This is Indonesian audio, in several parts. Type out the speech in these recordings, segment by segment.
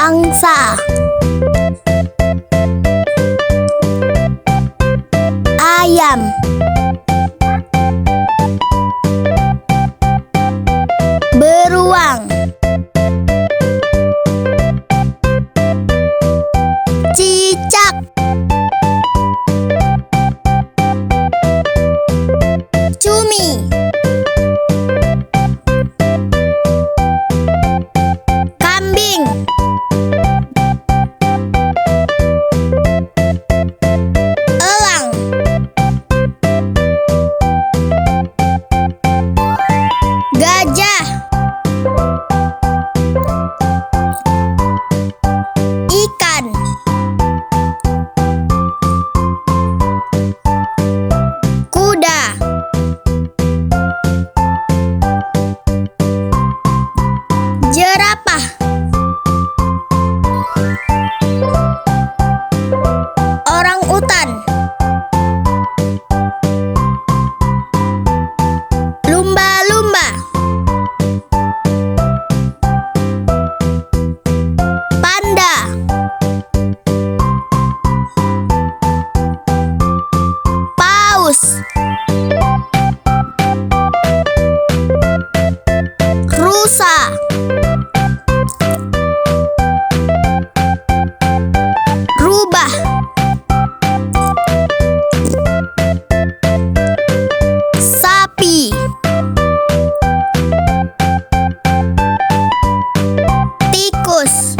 Angsa. Ayam. Beruang. Cicak. Cumi. Kambing. Elang. Gajah. Ikan. Kuda. Jerapah. Orangutan. Lumba-lumba. Panda. Paus. Rusa. Rubah. Sapi. Tikus.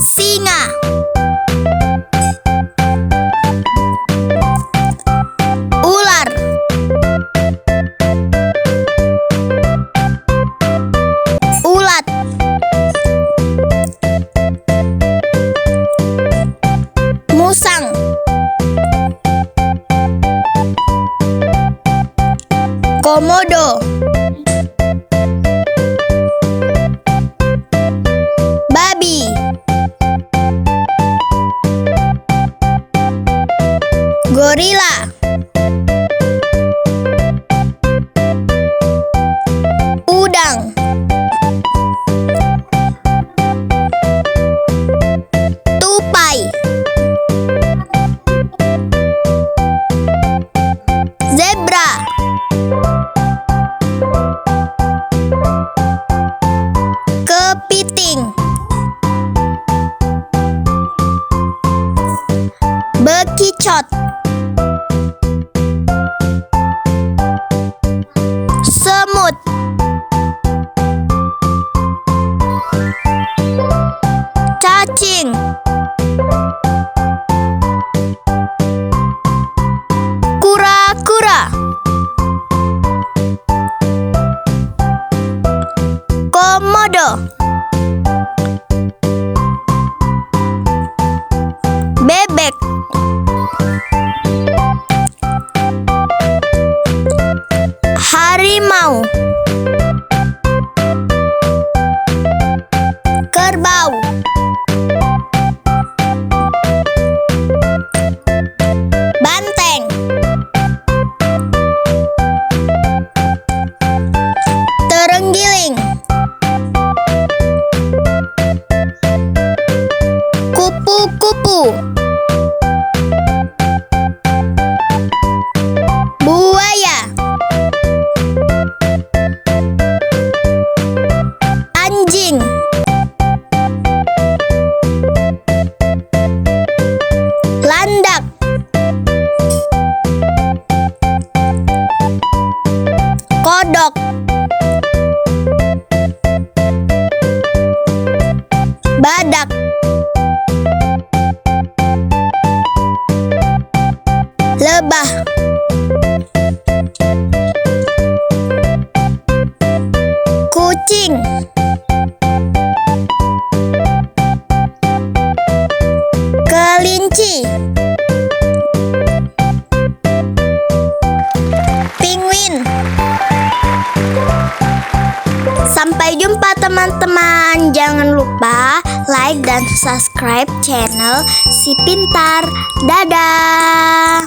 Singa. Ular. Ulat. Musang. Komodo. Babi. Gorila. Udang. Tupai. Zebra. Kepiting. Bekicot. Semut. Cacing. Kura-kura. Komodo. Bebek. Harimau. Kerbau. Banteng. Terenggiling. Kupu-kupu. Buaya. Anjing. Landak. Kodok. Badak. Lebah. Kucing. Kelinci. Penguin. Sampai jumpa teman-teman. Jangan lupa like dan subscribe channel Si Pintar. Dadah.